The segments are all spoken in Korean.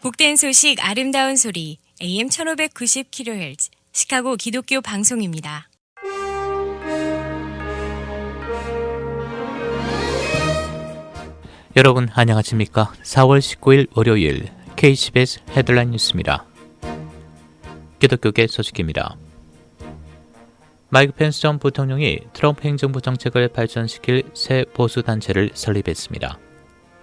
복된 소식 아름다운 소리 AM 1590kHz 시카고 기독교 방송입니다. 여러분 안녕하십니까? 4월 19일 월요일 KCBS 헤드라인 뉴스입니다. 기독교계 소식입니다. 마이크 펜스 전 부통령이 트럼프 행정부 정책을 발전시킬 새 보수단체를 설립했습니다.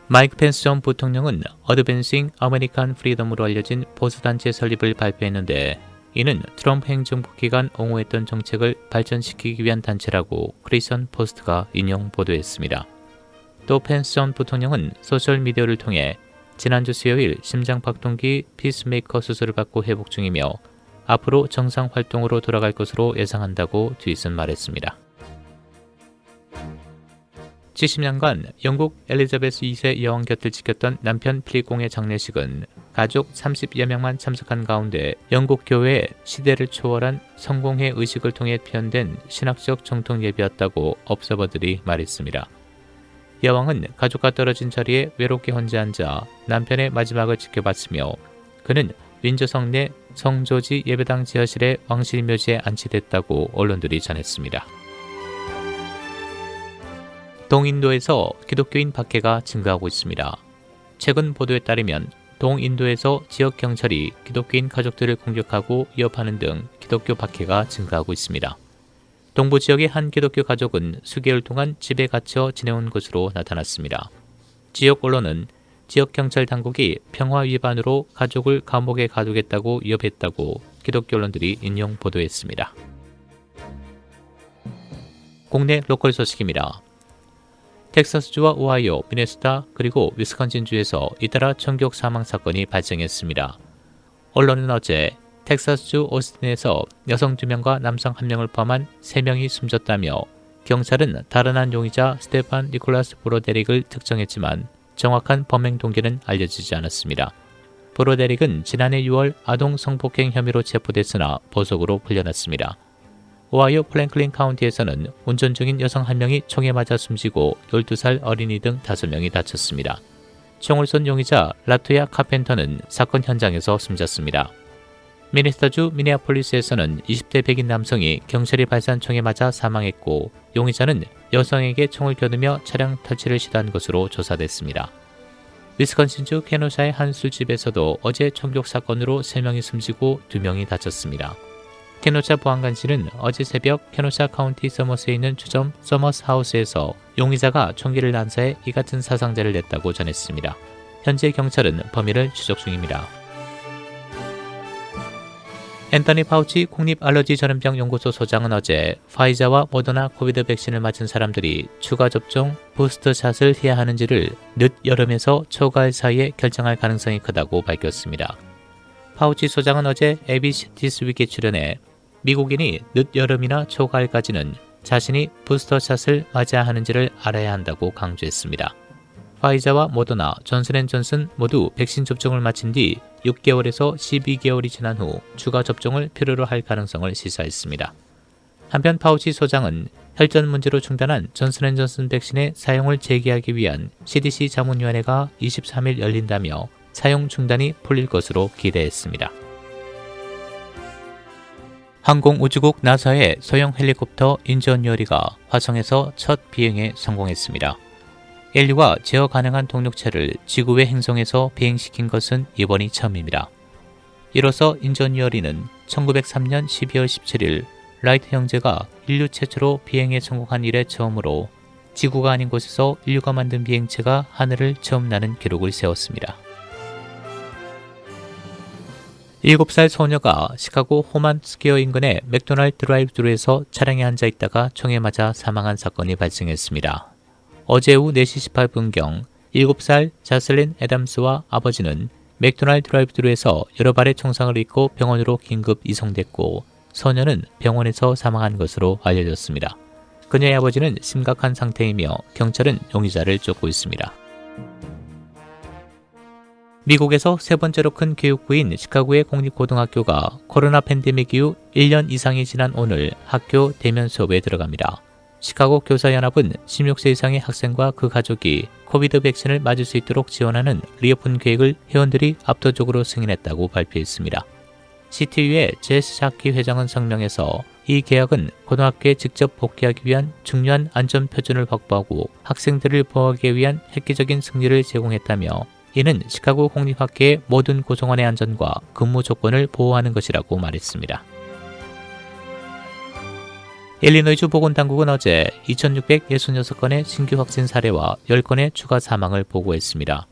마이크 펜스 전 부통령은 어드밴싱 아메리칸 프리덤으로 알려진 보수단체 설립을 발표했는데, 이는 트럼프 행정부 기간 옹호했던 정책을 발전시키기 위한 단체라고 크리스천 포스트가 인용 보도했습니다. 또 펜스 전 부통령은 소셜미디어를 통해 지난주 수요일 심장박동기 피스메이커 수술을 받고 회복 중이며 앞으로 정상 활동으로 돌아갈 것으로 예상한다고 뒤이은 말했습니다. 70년간 영국 엘리자베스 2세 여왕 곁을 지켰던 남편 필립공의 장례식은 가족 30여 명만 참석한 가운데 영국 교회의 시대를 초월한 성공회 의식을 통해 표현된 신학적 정통 예배였다고 업서버들이 말했습니다. 여왕은 가족과 떨어진 자리에 외롭게 혼자 앉아 남편의 마지막을 지켜봤으며, 그는 윈저성 내 성조지 예배당 지하실의 왕실 묘지에 안치됐다고 언론들이 전했습니다. 동인도에서 기독교인 박해가 증가하고 있습니다. 최근 보도에 따르면 동인도에서 지역 경찰이 기독교인 가족들을 공격하고 위협하는 등 기독교 박해가 증가하고 있습니다. 동부 지역의 한 기독교 가족은 수개월 동안 집에 갇혀 지내온 것으로 나타났습니다. 지역 언론은 지역 경찰 당국이 평화 위반으로 가족을 감옥에 가두겠다고 위협했다고 기독교 언론들이 인용 보도했습니다. 국내 로컬 소식입니다. 텍사스주와 오하이오, 미네소타 그리고 위스콘신주에서 잇따라 총격 사망 사건이 발생했습니다. 언론은 어제 텍사스주 오스틴에서 여성 2명과 남성 1명을 포함한 3명이 숨졌다며, 경찰은 다른 한 용의자 스테판 니콜라스 브로데릭을 특정했지만 정확한 범행 동기는 알려지지 않았습니다. 브로데릭은 지난해 6월 아동 성폭행 혐의로 체포됐으나 보석으로 풀려났습니다. 오하이오 플랭클린 카운티에서는 운전 중인 여성 1명이 총에 맞아 숨지고 12살 어린이 등 5명이 다쳤습니다. 총을 쏜 용의자 라토야 카펜터는 사건 현장에서 숨졌습니다. 미네소타주 미네아폴리스에서는 20대 백인 남성이 경찰이 발사한 총에 맞아 사망했고, 용의자는 여성에게 총을 겨누며 차량 탈취를 시도한 것으로 조사됐습니다. 위스콘신주 케노샤의 한 술집에서도 어제 총격 사건으로 3명이 숨지고 2명이 다쳤습니다. 케노샤 보안관실은 어제 새벽 케노샤 카운티 서머스에 있는 주점 서머스 하우스에서 용의자가 총기를 난사해 이 같은 사상자를 냈다고 전했습니다. 현재 경찰은 범인을 추적 중입니다. 앤서니 파우치 국립알러지전염병연구소 소장은 어제 파이자와 모더나 코비드 백신을 맞은 사람들이 추가 접종 부스터샷을 해야 하는지를 늦 여름에서 초가을 사이에 결정할 가능성이 크다고 밝혔습니다. 파우치 소장은 어제 ABC 디스위크에 출연해 미국인이 늦 여름이나 초가을까지는 자신이 부스터샷을 맞아야 하는지를 알아야 한다고 강조했습니다. 파이자와 모더나, 존슨앤존슨 모두 백신 접종을 마친 뒤 6개월에서 12개월이 지난 후 추가 접종을 필요로 할 가능성을 시사했습니다. 한편 파우치 소장은 혈전 문제로 중단한 존슨앤존슨 백신의 사용을 재개하기 위한 CDC 자문위원회가 23일 열린다며 사용 중단이 풀릴 것으로 기대했습니다. 항공우주국 나사의 소형 헬리콥터 인저니어리가 화성에서 첫 비행에 성공했습니다. 인류가 제어 가능한 동력체를 지구 외 행성에서 비행시킨 것은 이번이 처음입니다. 이로써 인저니어리는 1903년 12월 17일 라이트 형제가 인류 최초로 비행에 성공한 이래 처음으로 지구가 아닌 곳에서 인류가 만든 비행체가 하늘을 처음 나는 기록을 세웠습니다. 7살 소녀가 시카고 호만 스퀘어 인근의 맥도날드 드라이브스루에서 차량에 앉아 있다가 총에 맞아 사망한 사건이 발생했습니다. 어제 오후 4시 18분경 7살 자슬린 애담스와 아버지는 맥도날드 드라이브스루에서 여러 발의 총상을 입고 병원으로 긴급 이송됐고, 소녀는 병원에서 사망한 것으로 알려졌습니다. 그녀의 아버지는 심각한 상태이며 경찰은 용의자를 쫓고 있습니다. 미국에서 세 번째로 큰 교육부인 시카고의 공립고등학교가 코로나 팬데믹 이후 1년 이상이 지난 오늘 학교 대면 수업에 들어갑니다. 시카고 교사연합은 16세 이상의 학생과 그 가족이 코비드 백신을 맞을 수 있도록 지원하는 리오픈 계획을 회원들이 압도적으로 승인했다고 발표했습니다. CTU의 제스 샤키 회장은 성명에서 이 계약은 고등학교에 직접 복귀하기 위한 중요한 안전 표준을 확보하고 학생들을 보호하기 위한 획기적인 승리를 제공했다며 이는 시카고 공립학교의 모든 구성원의 안전과 근무 조건을 보호하는 것이라고 말했습니다. 일리노이주 보건당국은 어제 2,666건의 신규 확진 사례와 10건의 추가 사망을 보고했습니다.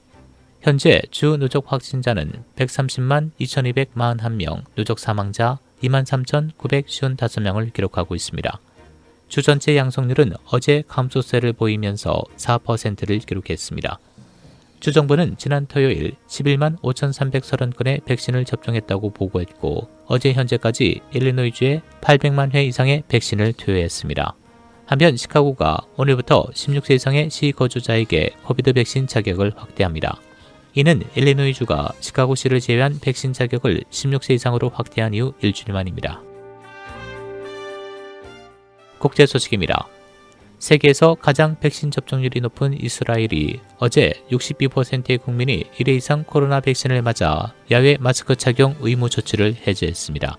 현재 주 누적 확진자는 130만 2,241명, 누적 사망자 23,955명을 기록하고 있습니다. 주 전체 양성률은 어제 감소세를 보이면서 4%를 기록했습니다. 주정부는 지난 토요일 11만 5,330건의 백신을 접종했다고 보고했고 어제 현재까지 일리노이주에 800만 회 이상의 백신을 투여했습니다. 한편 시카고가 오늘부터 16세 이상의 시거주자에게 코비드 백신 자격을 확대합니다. 이는 일리노이주가 시카고시를 제외한 백신 자격을 16세 이상으로 확대한 이후 일주일 만입니다. 국제 소식입니다. 세계에서 가장 백신 접종률이 높은 이스라엘이 어제 62%의 국민이 1회 이상 코로나 백신을 맞아 야외 마스크 착용 의무 조치를 해제했습니다.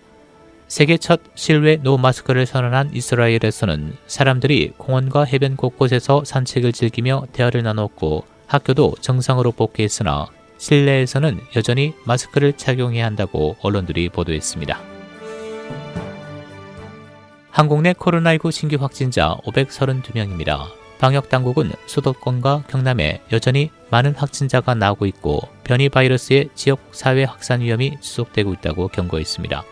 세계 첫 실외 노 마스크를 선언한 이스라엘에서는 사람들이 공원과 해변 곳곳에서 산책을 즐기며 대화를 나눴고 학교도 정상으로 복귀했으나 실내에서는 여전히 마스크를 착용해야 한다고 언론들이 보도했습니다. 한국 내 코로나19 신규 확진자 532명입니다. 방역당국은 수도권과 경남에 여전히 많은 확진자가 나오고 있고 변이 바이러스의 지역 사회 확산 위험이 지속되고 있다고 경고했습니다.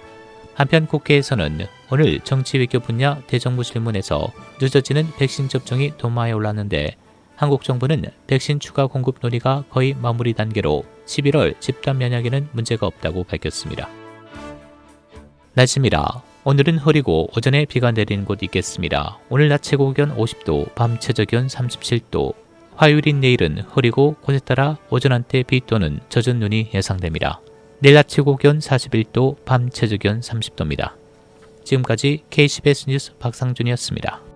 한편 국회에서는 오늘 정치외교 분야 대정부 질문에서 늦어지는 백신 접종이 도마에 올랐는데 한국 정부는 백신 추가 공급 논의가 거의 마무리 단계로 11월 집단 면역에는 문제가 없다고 밝혔습니다. 날씨입니다. 오늘은 흐리고 오전에 비가 내리는 곳 있겠습니다. 오늘 낮 최고 기온 50도, 밤 최저 기온 37도. 화요일인 내일은 흐리고 곳에 따라 오전 한때 비 또는 젖은 눈이 예상됩니다. 내일 낮 최고 기온 41도, 밤 최저 기온 30도입니다. 지금까지 KCBS 뉴스 박상준이었습니다.